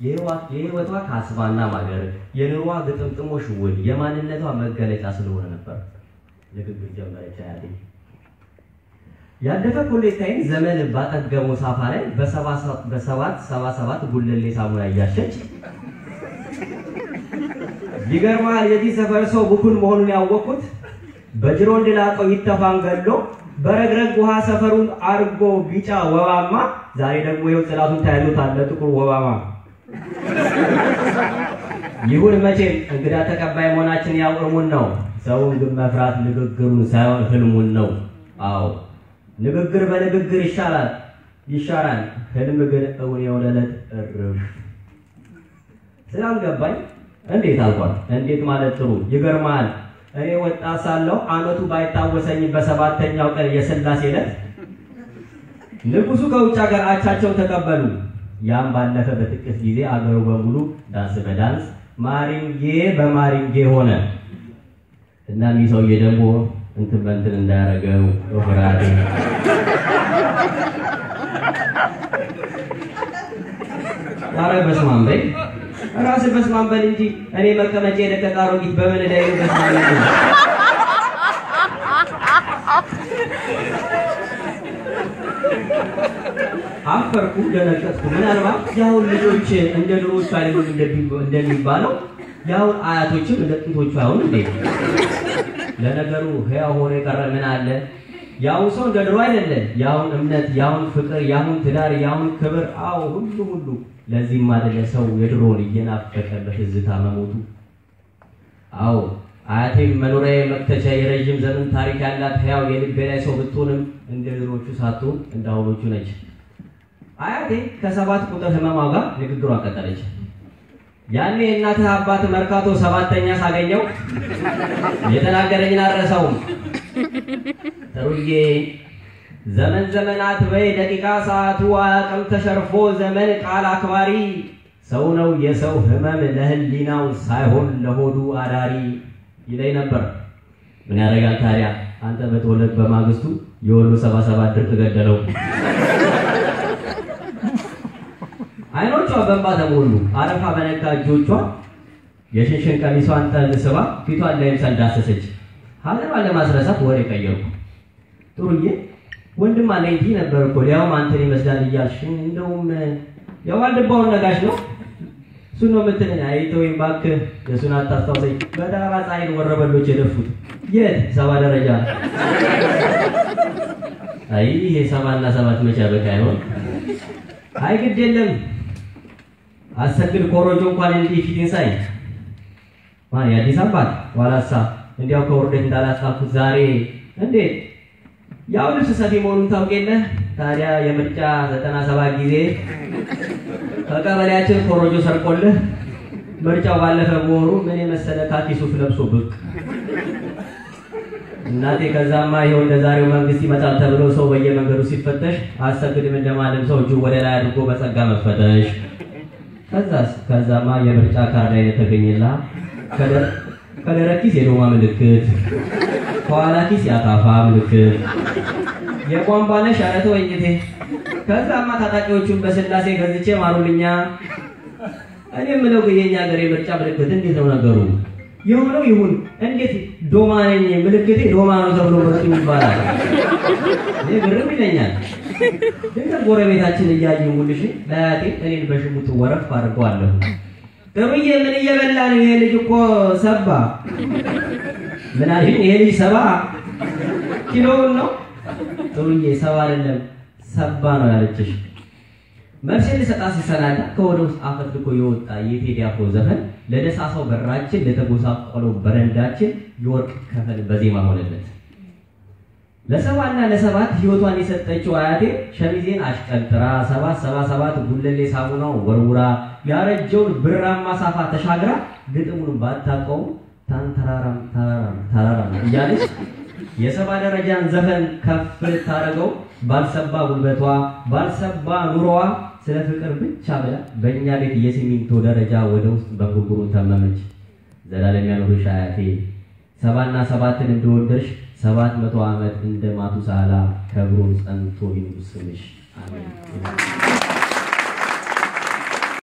የህይወቷ ካስባና ማገር የኑሯ ግጥምጥሞሽ ውል የማንነቷ መገለጫ ስለሆነ ነበር ንግግር ጀመረች አያቴ ያደፈ ፖለቲካን ዘመን ባጠገበው ሳፋ ላይ በ77 ጉልሌ ሳሙና ያያሸች ይገርማል የዚህ ሰፈር ሰው ቡኩን መሆኑን ያወቁት በጅሮንድ ላቀው ይተፋንገሎ በረግረግ ውሃ ሰፈሩን አርጎ ቢጫ ወባማ ዛሬ ደግሞ ይው ጽላቱን ታያሉት አለ ጥቁር ወባማ ይሁን መቼም እንግዳ ተቀባይ መሆናችን ያውርሙን ነው ሰውን ግን መፍራት ንግግሩን ሳይሆን ህልሙን ነው አዎ ንግግር በንግግር ይሻራል ህልም ግን እውን የወለለት እርፍ ሰላም ገባኝ እንዴት አልኳት እንዴት ማለት ጥሩ ይገርማል እኔ ወጣት ሳለሁ አመቱ ባይታወሰኝ በሰባተኛው ቀን የስላሴ ዕለት ንጉሱ ከውጭ ሀገር አቻቸው ተቀበሉ ያም ባለፈ በጥቂት ጊዜ አገሩ በሙሉ ዳንስ በዳንስ ማሪንጌ በማሪንጌ ሆነ እና ሚሰውዬ ደግሞ እንትን እንዳያረገው ወፍራዴ አረ በስማም በይ ራስ በስማም በል እንጂ እኔ መቀመጫ የደቀቃሮ ጊት በምን ላይ በስማም ነው አፈርኩ ደነቀጥኩ ምናልባት ያው ልጆች እንደ ድሮች አይደሉም እንደሚባለው ያው አያቶችም እንደ ጥንቶቹ አይሆን እንዴ ለነገሩ ያው ሆነ ቀረ ምን አለ ያው ሰው እንደ ድሮ አይደለም ያው እምነት ያው ፍቅር ያው ትዳር ያው ክብር አው ሁሉ ለዚህ ማለት ሰው የድሮን እየናፈቀ በትዝታ መሞቱ አው አያቴም መኖሪያ መክተቻ የረጅም ዘመን ታሪክ ያላት ያው የልቤ ላይ ሰው ብትሆንም እንደ ድሮቹ ሳትሆን እንዳውሎቹ ነች አያቴ ከሰባት ቁጥር ህመማ ጋር ንግግሯ ቀጠለች ያኔ እናት አባት መርካቶ ሰባተኛ ሳገኘው የተናገረኝን አረሳውም ተሩዬ ዘመናት በይ ደቂቃ ሰዓቱ አቅም ተሸርፎ ዘመን ቃል አክባሪ ሰው ነው የሰው ህመም ለህሊናው ሳይሆን ለሆዱ አዳሪ ይለኝ ነበር ምን ያረጋል ታዲያ አንተ በተወለድ በማግስቱ የወሎ 77 ድርቅ ገደለው አይኖቿ በእንባ ተሞሉ አረፋ በነካ እጆቿ የሽንሽን ቀሚሷን ጠልስባ ፊቷን ለምሳል ዳሰሰች ሀገር ለማስረሳት ወሬ ቀየርኩ ጥሩዬ ወንድም አለኝ ነበር እኮ ያው አንተን ይመስላል እያልሽ እንደውም የዋልድባውን ነጋሽ ነው ሱኖ ምትለኝ አይተውኝ ባክ የሱን አታስታውሰኝ በዳራ ፀሐይ ወረበሎች የደፉት የት 7 ደረጃ አይ ይሄ 7 እና 7 መቻ በቃ አይሆን አይ ግድ የለም አሰግድ ኮሮጆ እንኳን እንዲህ ፊትን ሳይ ማን ያዲስ አባት ዋላሳ እንዲያው ከወርደት እንዳላስጣፉት ዛሬ እንዴት ያው ልብስ ሰፊ መሆኑን ታውቂያለህ ታዲያ የምርጫ 97 ጊዜ ከቀበሌያችን ኮሮጆ ሰርቆልህ ምርጫው ባለፈ ወሩ ምን የመሰለ ካኪ ሱፍ ለብሶ ብቅ እናቴ ከዛማ ይኸው እንደዛሬው መንግስት ይመጣል ተብሎ ሰው በየመንገዱ ሲፈተሽ አሰግድም እንደማለም ሰው እጁ ወደ ላይ አድርጎ በጸጋ መፈተሽ ከዛማ የምርጫ ካርድ አይነት ተገኘላ ከደረኪስ የዶማ ምልክት ከኋላ ኪስ ያካፋ ምልክት የቋንቋነሽ አረተ ወይንቴ ከዛማ ታጣቂዎቹን በስላሴ ገዝቼ ማሩልኛ እኔ ምለው የኛ ሀገር የምርጫ ምልክት እንዴት ነው ነገሩ የሆነው ይሁን እንዴት ዶማ ነኝ ምልክቴ ዶማ ነው ተብሎ ወጥቶ ይባላል ግርም ይለኛል ድንገት ጎረቤታችን እያየው ሙልሽ ለያቴ እኔን በሽሙጥ ወረፍ አድርገዋለሁ ጥሩዬ ምን እየበላ ነው ይሄ ልጅ እኮ ሰባ ምን አለኝ ይሄ ልጅ 70 ኪሎ ነው ጥሩዬ 70 አይደለም ሰባ ነው ያለችሽ መርሴል ሰጣስ ይሰናዳ ከወደ ውስጥ አፈትልኮ የወጣ የቴዲ አፍሮ ዘፈን ለደሳሳው በራችን ለተጎሳቆለው በረንዳችን የወርቅ ከፈል በዜማ ሆነለት ለሰባና ለሰባት ህይወቷን የሰጠችው አያቴ ሸሚዜን አሽቀንጥራ 777 ጉልሌ ሳሙናው ወርውራ ያረጀውን ብራማ ሳፋ ተሻግራ ግጥሙን ባታቀው ታንተራራም እያለች የሰባ ደረጃን ዘፈን ከፍ ታረገው ባልሰባ ጉልበቷ ባልሰባ ኑሮዋ ስለ ፍቅር ብቻ ብላ በእኛ ቤት የሲሚንቶ ደረጃ ወደ ውስጥ በጉጉሩ ተመመች ዘላለም ያኖርሽ አያቴ 7 እና 7ን እንደወደድሽ 700 ዓመት እንደማቱሳላ ከብሩን ጸንቶ ይኑር ስምሽ አሜን